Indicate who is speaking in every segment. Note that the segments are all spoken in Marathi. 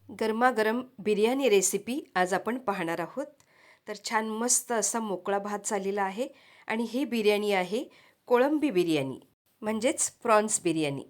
Speaker 1: गरमागरम बिर्याणी रेसिपी आज आपण पाहणार आहोत. तर छान मस्त असा मोकळा भात झालेला आहे आणि ही बिर्याणी आहे कोळंबी बिर्याणी म्हणजेच प्रॉन्स बिर्याणी.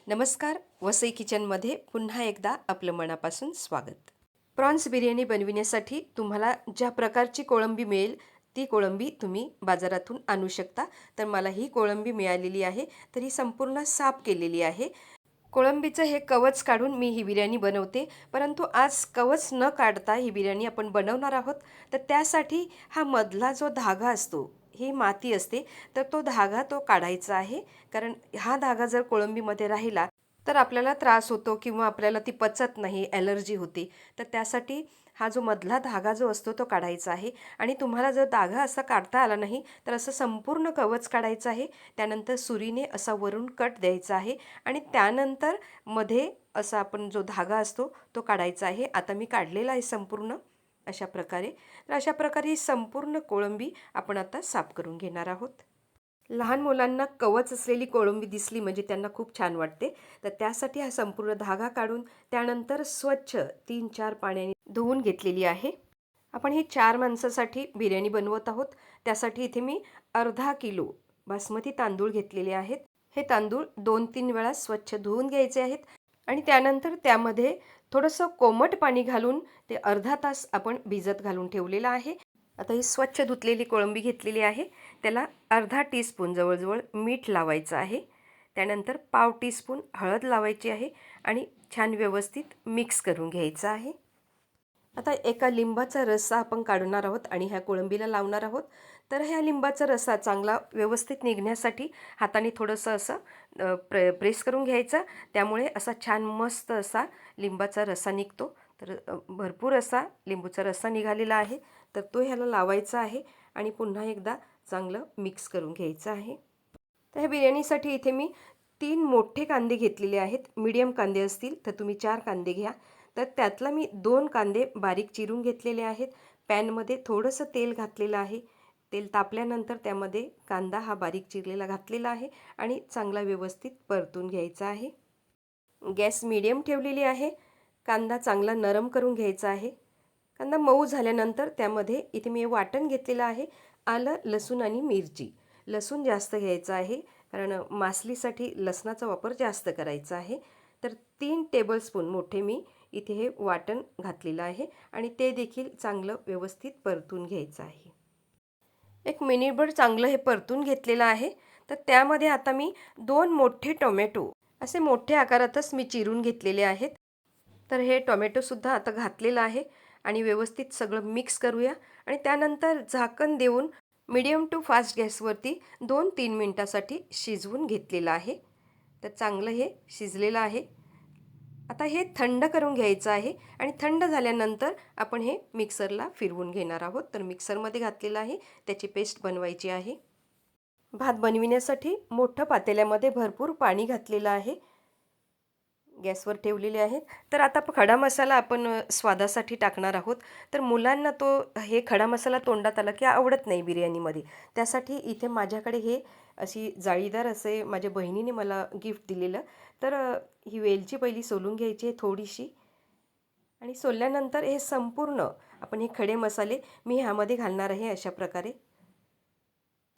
Speaker 1: नमस्कार, वसई किचनमध्ये पुन्हा एकदा आपलं मनापासून स्वागत. प्रॉन्स बिर्याणी बनविण्यासाठी तुम्हाला ज्या प्रकारची कोळंबी मिळेल ती कोळंबी तुम्ही बाजारातून आणू शकता. तर मला ही कोळंबी मिळालेली आहे, तर ही संपूर्ण साफ केलेली आहे. कोळंबीचं हे कवच काढून मी ही बिर्याणी बनवते, परंतु आज कवच न काढता ही बिर्याणी आपण बनवणार आहोत. तर त्यासाठी हा मधला जो धागा असतो, ही माती असते, तर तो धागा काढायचा आहे. कारण हा धागा जर कोळंबीमध्ये राहिला तर आपल्याला त्रास होतो किंवा आपल्याला ती पचत नाही, ॲलर्जी होते. तर त्यासाठी हा जो मधला धागा जो असतो तो काढायचा आहे. आणि तुम्हाला जर धागा असा काढता आला नाही तर असं संपूर्ण कवच काढायचं आहे. त्यानंतर सुरीने असा वरून कट द्यायचा आहे आणि त्यानंतर मध्ये असा आपण जो धागा असतो तो काढायचा आहे. आता मी काढलेला आहे संपूर्ण अशा प्रकारे. तर अशा प्रकारे ही संपूर्ण कोळंबी आपण आता साफ करून घेणार आहोत. लहान मुलांना कवच असलेली कोळंबी दिसली म्हणजे त्यांना खूप छान वाटते. तर त्यासाठी हा संपूर्ण धागा काढून त्यानंतर स्वच्छ 3-4 पाण्याने धुवून घेतलेली आहे. आपण ही 4 माणसासाठी बिर्याणी बनवत आहोत. त्यासाठी इथे मी अर्धा किलो बासमती तांदूळ घेतलेले आहेत. हे तांदूळ 2-3 वेळा स्वच्छ धुवून घ्यायचे आहेत आणि त्यानंतर त्यामध्ये थोडंसं कोमट पाणी घालून ते अर्धा तास आपण भिजत घालून ठेवलेलं आहे. आता ही स्वच्छ धुतलेली कोळंबी घेतलेली आहे. त्याला अर्धा टीस्पून जवळजवळ मीठ लावायचं आहे. त्यानंतर पाव टीस्पून हळद लावायची आहे आणि छान व्यवस्थित मिक्स करून घ्यायचं आहे. आता एका लिंबाचा रस्सा आपण काढणार आहोत आणि ह्या कोळंबीला लावणार आहोत. तर ह्या लिंबाचा रस्सा चांगला व्यवस्थित निघण्यासाठी हाताने थोडंसं असं प्रेस करून घ्यायचं. त्यामुळे असा छान मस्त असा लिंबाचा रस्सा निघतो. तर भरपूर असा लिंबूचा रस्सा निघालेला आहे. तर तो ह्याला लावायचा आहे आणि पुन्हा एकदा चांगलं मिक्स करून घ्यायचं आहे. तर ह्या बिर्याणीसाठी इथे मी 3 मोठे कांदे घेतलेले आहेत. मीडियम कांदे असतील तर तुम्ही 4 कांदे घ्या. तर त्यातला मी 2 कांदे बारीक चिरून घेतलेले आहेत. पॅनमध्ये थोडंसं तेल घातलेलं आहे. तेल तापल्यानंतर त्यामध्ये कांदा हा बारीक चिरलेला घातलेला आहे आणि चांगला व्यवस्थित परतून घ्यायचा आहे. गॅस मीडियम ठेवलेली आहे. कांदा चांगला नरम करून घ्यायचा आहे. कांदा मऊ झाल्यानंतर त्यामध्ये इथे मी वाटण घेतलेलं आहे. आलं, लसूण आणि मिरची. लसूण जास्त घ्यायचं आहे कारण मासलीसाठी लसणाचा वापर जास्त करायचा आहे. तर 3 टेबलस्पून मोठे मी इथे हे वाटण घातलेलं आहे आणि ते देखील चांगलं व्यवस्थित परतून घ्यायचं आहे. एक मिनिटभर चांगलं हे परतून घेतलेलं आहे. तर त्यामध्ये आता मी 2 मोठे टोमॅटो असे मोठ्या आकारातच मी चिरून घेतलेले आहेत. तर हे टोमॅटोसुद्धा आता घातलेलं आहे आणि व्यवस्थित सगळं मिक्स करूया आणि त्यानंतर झाकण देऊन मीडियम टू फास्ट गॅसवरती 2-3 मिनटासाठी शिजवून घेतलेलं आहे. तर चांगलं हे शिजलेलं आहे. आता हे थंड करून घ्यायचं आहे आणि थंड झाल्यानंतर आपण हे मिक्सरला फिरवून घेणार आहोत. तर मिक्सरमध्ये घातलेलं आहे, त्याची पेस्ट बनवायची आहे. भात बनविण्यासाठी मोठं पातेल्यामध्ये भरपूर पाणी घातलेलं आहे. गॅसवर ठेवलेले आहेत. तर आता खडा मसाला आपण स्वादासाठी टाकणार आहोत. तर मुलांना हे खडा मसाला तोंडात आला की आवडत नाही बिर्याणीमध्ये. त्यासाठी इथे माझ्याकडे हे अशी जाळीदार असे माझ्या बहिणीने मला गिफ्ट दिलेलं. तर ही वेलची पहिली सोलून घ्यायची आहे थोडीशी आणि सोलल्यानंतर हे संपूर्ण आपण हे खडे मसाले मी ह्यामध्ये घालणार आहे अशा प्रकारे.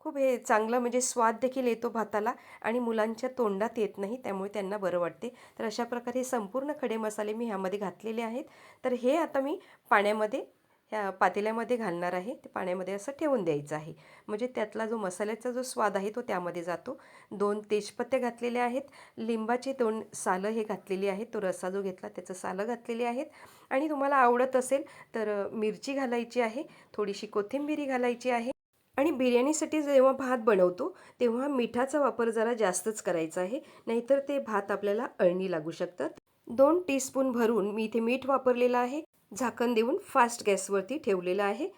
Speaker 1: खूप हे चांगलं म्हणजे स्वाद देखील येतो भाताला आणि मुलांच्या तोंडात येत नाही, त्यामुळे त्यांना बरं वाटते. तर अशा प्रकारे संपूर्ण खडे मसाले मी ह्यामध्ये घातलेले आहेत. तर हे आता मी पाण्यामध्ये ह्या पातेल्यामध्ये घालणार आहे. ते पाण्यामध्ये असं ठेवून द्यायचं आहे. म्हणजे त्यातला जो मसाल्याचा जो स्वाद आहे तो त्यामध्ये जातो. 2 तेजपत्ते घातलेले आहेत. लिंबाचे 2 सालं हे घातलेली आहेत. तो रस्सा जो घेतला त्याचं सालं घातलेली आहेत आणि तुम्हाला आवडत असेल तर मिरची घालायची आहे, थोडीशी कोथिंबीर घालायची आहे. आणि बिर्याणीसाठी जेव्हा भात बनवतो तेव्हा मिठाचा वापर जरा जास्तच करायचा आहे, नाहीतर ते भात आपल्याला अळणी लागू शकतात. 2 टीस्पून भरून मी इथे मीठ वापरलेलं आहे. झाकण देऊन फास्ट गॅसवरती ठेवलेलं आहे.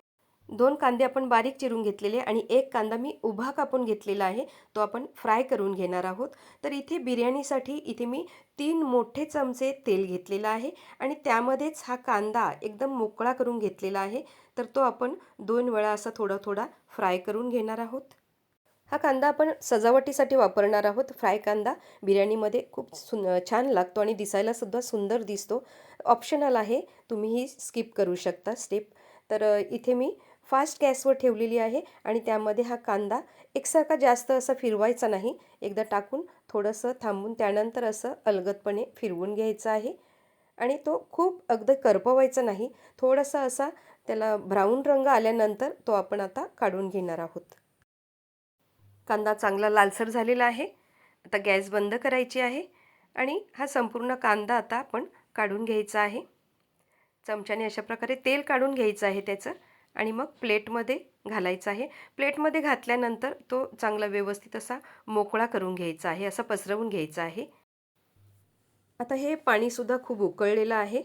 Speaker 1: 2 कांदे आपण बारीक चिरून घेतलेले आणि 1 कांदा मी उभा कापून घेतलेला आहे. तो आपण फ्राय करून घेणार आहोत. तर इथे बिर्याणीसाठी इथे मी 3 मोठे चमचे तेल घेतलेलं आहे आणि त्यामध्येच हा कांदा एकदम मोकळा करून घेतलेला आहे. तर तो आपण 2 वेळा असा थोडा थोडा फ्राय करून घेणार आहोत. हा कांदा आपण सजावटीसाठी वापरणार आहोत. फ्राय कांदा बिर्याणीमध्ये खूप छान लागतो आणि दिसायलासुद्धा सुंदर दिसतो. ऑप्शनल आहे, तुम्हीही स्किप करू शकता स्टेप. तर इथे मी फास्ट गॅसवर ठेवलेली आहे आणि त्यामध्ये हा कांदा एकसारखा जास्त असा फिरवायचा नाही. एकदा टाकून थोडंसं थांबून त्यानंतर असं अलगदपणे फिरवून घ्यायचं आहे आणि तो खूप अगदी करपवायचा नाही. थोडासा असा त्याला ब्राऊन रंग आल्यानंतर तो आपण आता काढून घेणार आहोत. कांदा चांगला लालसर झालेला आहे. आता गॅस बंद करायची आहे आणि हा संपूर्ण कांदा आता आपण काढून घ्यायचा आहे. चमच्याने अशा प्रकारे तेल काढून घ्यायचं आहे त्याचं आणि मग प्लेटमध्ये घालायचा आहे. प्लेटमध्ये घातल्यानंतर तो चांगला व्यवस्थित असा मोकळा करून घ्यायचा आहे, असा पसरवून घ्यायचा आहे. आता हे पाणीसुद्धा खूप उकळलेलं आहे.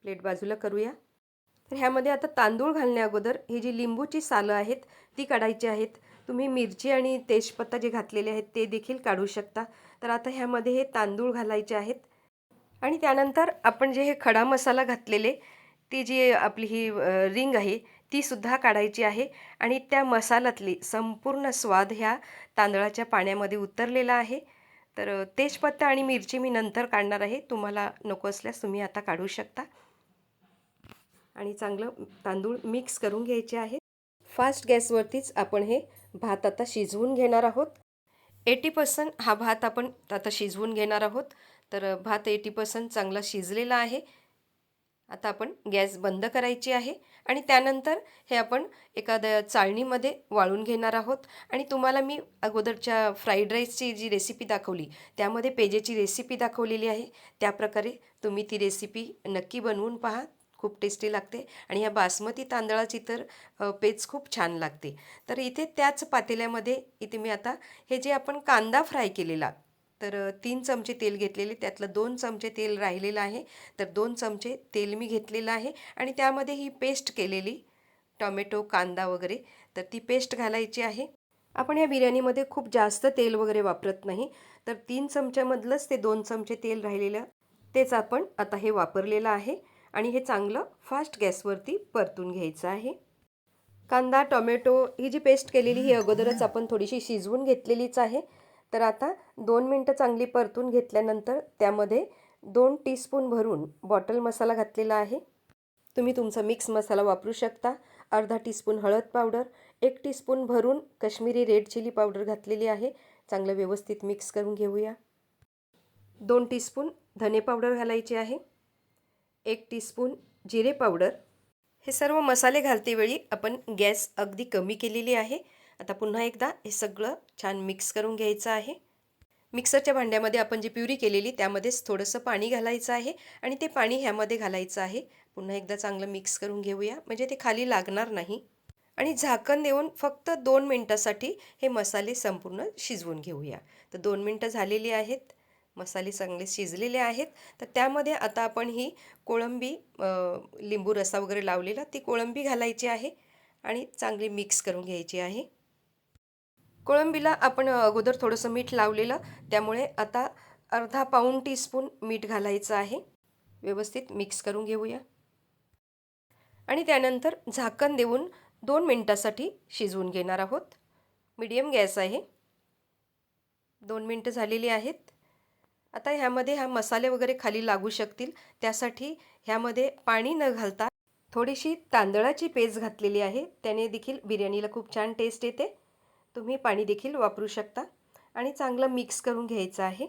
Speaker 1: प्लेट बाजूला करूया. तर ह्यामध्ये आता तांदूळ घालण्या अगोदर ही जी लिंबूची सालं आहेत ती काढायची आहेत. तुम्ही मिरची आणि तेजपत्ता जे घातलेले आहेत ते देखील काढू शकता. तर आता ह्यामध्ये हे तांदूळ घालायचे आहेत आणि त्यानंतर आपण जे हे खडा मसाला घातलेले ती जी आपली ही रिंग आहे तीसुद्धा काढायची आहे आणि त्या मसाल्यातली संपूर्ण स्वाद ह्या तांदळाच्या पाण्यामध्ये उतरलेला आहे. तर तेजपत्ता आणि मिरची मी नंतर काढणार आहे. तुम्हाला नको असल्यास तुम्ही आता काढू शकता आणि चांगलं तांदूळ मिक्स करून घ्यायचे आहे. फास्ट गॅसवरतीच आपण हे भात आता शिजवून घेणार आहोत. 80% हा भात आपण आता शिजवून घेणार आहोत. तर भात 80% चांगला शिजलेला आहे. आता आपण गॅस बंद करायची आहे आणि त्यानंतर हे आपण एखाद्या चाळणीमध्ये वाळून घेणार आहोत. आणि तुम्हाला मी अगोदरच्या फ्राईड राईसची जी रेसिपी दाखवली त्यामध्ये पेजेची रेसिपी दाखवलेली आहे. त्याप्रकारे तुम्ही ती रेसिपी नक्की बनवून पहा. खूप टेस्टी लागते आणि ह्या बासमती तांदळाची तर पेज खूप छान लागते. तर इथे त्याच पातेल्यामध्ये इथे मी आता हे जे आपण कांदा फ्राय केलेला, तर 3 चमचे तेल घेतलेले, त्यातलं 2 चमचे तेल राहिलेलं आहे. तर 2 चमचे तेल मी घेतलेलं आहे आणि त्यामध्ये ही पेस्ट केलेली टोमॅटो, कांदा वगैरे, तर ती पेस्ट घालायची आहे. आपण या बिर्याणीमध्ये खूप जास्त तेल वगैरे वापरत नाही. तर 3 चमच्यामधलंच ते 2 चमचे तेल राहिलेलं तेच आपण आता हे वापरलेलं आहे आणि हे चांगलं फास्ट गॅसवरती परतून घ्यायचं आहे. कांदा, टोमॅटो ही जी पेस्ट केलेली ही अगोदरच आपण थोडीशी शिजवून घेतलेलीच आहे. तर आता 2 मिनटं चांगली परतून घेतल्यानंतर त्यामध्ये 2 टीस्पून भरून बॉटल मसाला घातलेला आहे. तुम्ही तुमचा मिक्स मसाला वापरू शकता. अर्धा टीस्पून हळद पावडर, 1 टीस्पून भरून काश्मीरी रेड चिली पावडर घातलेली आहे. चांगलं व्यवस्थित मिक्स करून घेऊया. 2 टीस्पून धने पावडर घालायची आहे. 1 टीस्पून जिरे पावडर. हे सर्व मसाले घालतेवेळी आपण गॅस अगदी कमी केलेली आहे. आता पुन्हा एकदा हे सगळं छान मिक्स करून घ्यायचं आहे. मिक्सरच्या भांड्यामध्ये आपण जी प्युरी केलेली त्यामध्येच थोडंसं पाणी घालायचं आहे आणि ते पाणी ह्यामध्ये घालायचं आहे. पुन्हा एकदा चांगलं मिक्स करून घेऊया, म्हणजे ते खाली लागणार नाही. आणि झाकण देऊन फक्त 2 मिनटासाठी हे मसाले संपूर्ण शिजवून घेऊया. तर 2 मिनटं झालेली आहेत. मसाले चांगले शिजलेले आहेत. तर त्यामध्ये आता आपण ही कोळंबी, लिंबू रसा वगैरे लावलेला, ती कोळंबी घालायची आहे आणि चांगली मिक्स करून घ्यायची आहे. कोळंबीला आपण अगोदर थोडंसं मीठ लावलेलं, त्यामुळे आता अर्धा पाऊण टीस्पून मीठ घालायचं आहे. व्यवस्थित मिक्स करून घेऊया आणि त्यानंतर झाकण देऊन 2 मिनटासाठी शिजवून घेणार आहोत. मीडियम गॅस आहे. 2 मिनटं झालेली आहेत. आता ह्यामध्ये हा मसाले वगैरे खाली लागू शकतील, त्यासाठी ह्यामध्ये पाणी न घालता थोडीशी तांदळाची पेस्ट घातलेली आहे. त्याने देखील बिर्याणीला खूप छान टेस्ट येते. तुम्ही पाणी देखील वापरू शकता आणि चांगलं मिक्स करून घ्यायचं आहे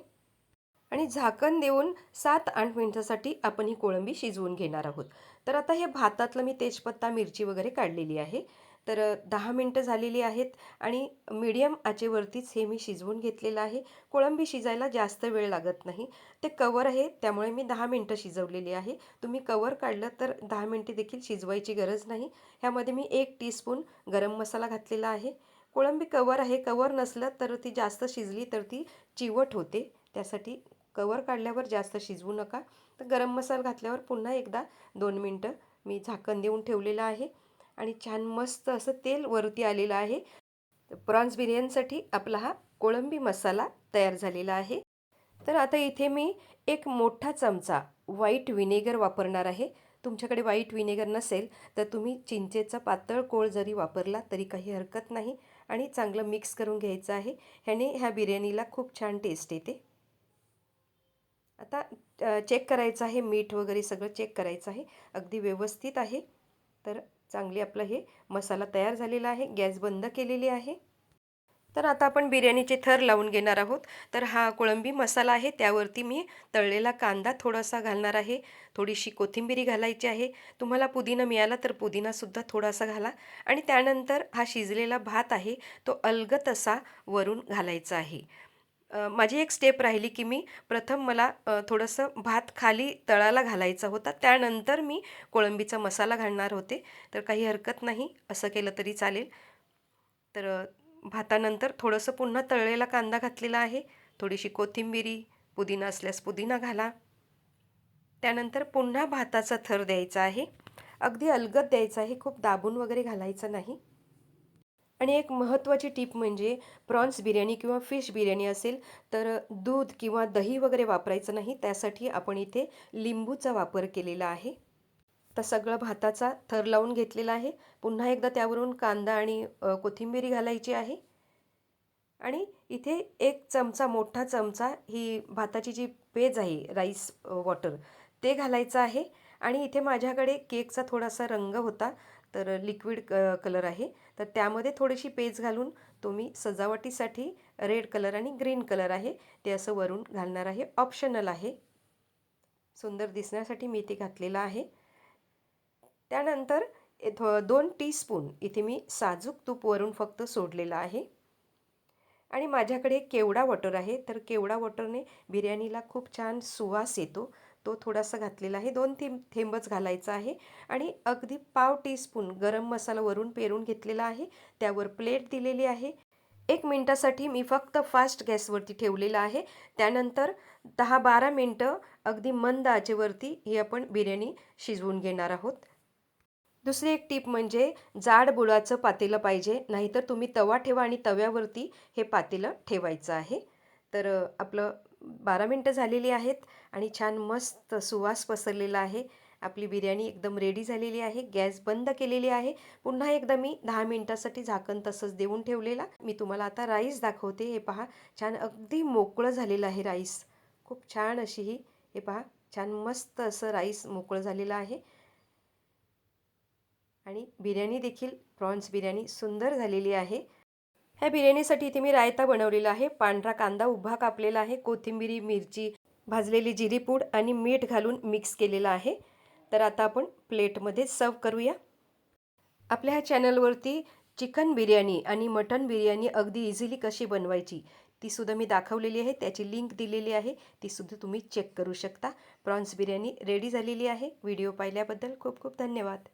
Speaker 1: आणि झाकण देऊन 7-8 मिनिटासाठी आपण ही कोळंबी शिजवून घेणार आहोत. तर आता हे भातातलं मी तेजपत्ता, मिरची वगैरे काढलेली आहे. तर 10 मिनटं झालेली आहेत आणि मीडियम आचेवरतीच हे मी शिजवून घेतलेलं आहे. कोळंबी शिजायला जास्त वेळ लागत नाही. ते कवर आहे त्यामुळे मी 10 मिनटं शिजवलेली आहे. तुम्ही कवर काढलं तर 10 मिनटे देखील शिजवायची गरज नाही. ह्यामध्ये मी 1 टीस्पून गरम मसाला घातलेला आहे. कोळंबी कवर आहे, कवर नसलं तर ती जास्त शिजली तर ती चिवट होते. त्यासाठी कवर काढल्यावर जास्त शिजवू नका. तर गरम मसाला घातल्यावर पुन्हा एकदा 2 मिनटं मी झाकण देऊन ठेवलेलं आहे आणि छान मस्त असं तेल वरती आलेलं आहे. तर प्रॉन्स बिर्याणीसाठी आपला हा कोळंबी मसाला तयार झालेला आहे. तर आता इथे मी 1 मोठा चमचा व्हाईट व्हिनेगर वापरणार आहे. तुमच्याकडे व्हाईट व्हिनेगर नसेल तर तुम्ही चिंचेचा पातळ कोळ जरी वापरला तरी काही हरकत नाही. आणि चांगलं मिक्स करून घ्यायचं आहे. ह्याने ह्या बिर्याणीला खूप छान टेस्ट येते. आता चेक करायचं आहे, मीठ वगैरे सगळं चेक करायचं आहे. अगदी व्यवस्थित आहे. तर चांगली आपलं हे मसाला तयार झालेला आहे. गॅस बंद केलेली आहे. तर आता आपण बिर्याणीचे थर लावून घेणार आहोत. तर हा कोळंबी मसाला आहे, त्यावरती मी तळलेला कांदा थोडासा घालणार आहे. थोडीशी कोथिंबीर घालायची आहे. तुम्हाला पुदिना मिळाला तर पुदिनासुद्धा थोडासा घाला. आणि त्यानंतर हा शिजलेला भात आहे, तो अलगद असा वरून घालायचा आहे. माझी एक स्टेप राहिली की मी प्रथम मला थोडंसं भात खाली तळाला घालायचा होता. त्यानंतर मी कोळंबीचा मसाला घालणार होते. तर काही हरकत नाही, असं केलं तरी चालेल. तर भातानंतर थोडंसं पुन्हा तळलेला कांदा घातलेला आहे. थोडीशी कोथिंबिरी, पुदिना असल्यास पुदिना घाला. त्यानंतर पुन्हा भाताचा थर द्यायचा आहे. अगदी अलगद द्यायचा आहे, खूप दाबून वगैरे घालायचं नाही. आणि एक महत्त्वाची टीप म्हणजे प्रॉन्स बिर्याणी किंवा फिश बिर्याणी असेल तर दूध किंवा दही वगैरे वापरायचं नाही. त्यासाठी आपण इथे लिंबूचा वापर केलेला आहे. तर सगळं भाताचा थर लावून घेतलेला आहे. पुन्हा एकदा त्यावरून कांदा आणि कोथिंबीर घालायची आहे. आणि इथे एक चमचा, मोठा चमचा ही भाताची जी पेज आहे, राईस वॉटर, ते घालायचं आहे. आणि इथे माझ्याकडे केकचा थोडासा रंग होता, तर लिक्विड कलर आहे, तर त्यामध्ये थोडीशी पेज घालून तो मी सजावटीसाठी रेड कलर आणि ग्रीन कलर आहे ते असं वरून घालणार आहे. ऑप्शनल आहे, सुंदर दिसण्यासाठी मी ते घातलेलं आहे. त्यानंतर 2 टीस्पून इथे मी साजूक तूप वरून फक्त सोडलेलं आहे. आणि माझ्याकडे केवडा वॉटर आहे, तर केवडा वॉटरने बिर्याणीला खूप छान सुवास येतो. तो थोडासा घातलेला आहे, 2 थेंबच घालायचा आहे. आणि अगदी पाव टीस्पून गरम मसाला वरून पेरून घेतलेला आहे. त्यावर प्लेट दिलेली आहे. 1 मिनिटासाठी मी फक्त फास्ट गॅसवरती ठेवलेलं आहे. त्यानंतर 10-12 मिनटं अगदी मंद आचेवरती ही आपण बिर्याणी शिजवून घेणार आहोत. दुसरी एक टीप म्हणजे जाड बुडाचं पातेलं पाहिजे, नाहीतर तुम्ही तवा ठेवा आणि तव्यावरती हे पातेलं ठेवायचं आहे. तर आपलं 12 मिनटं झालेली आहेत आणि छान मस्त सुवास पसरलेला आहे. आपली बिर्याणी एकदम रेडी झालेली आहे. गॅस बंद केलेली आहे. पुन्हा एकदा मी 10 मिनिटासाठी झाकण तसंच देऊन ठेवलेला. मी तुम्हाला आता राईस दाखवते. हे पहा, छान अगदी मोकळं झालेलं आहे राईस. खूप छान अशी ही, हे पहा, छान मस्त असं राईस मोकळं झालेलं आहे. आणि बिर्याणी देखील प्रॉन्स बिर्याणी सुंदर झालेली आहे. ह्या बिर्याणीसाठी इथे मी रायता बनवलेला आहे. पांढरा कांदा उभा कापलेला आहे, कोथिंबिरी, मिरची, भाजलेली जिरी पूड आणि मीठ घालून मिक्स केलेला आहे. तर आता आपण प्लेटमध्ये सर्व करूया. आपल्या ह्या चॅनलवरती चिकन बिर्याणी आणि मटन बिर्याणी अगदी इझिली कशी बनवायची तीसुद्धा मी दाखवलेली आहे. त्याची लिंक दिलेली आहे, तीसुद्धा तुम्ही चेक करू शकता. प्रॉन्स बिर्याणी रेडी झालेली आहे. व्हिडिओ पाहिल्याबद्दल खूप खूप धन्यवाद.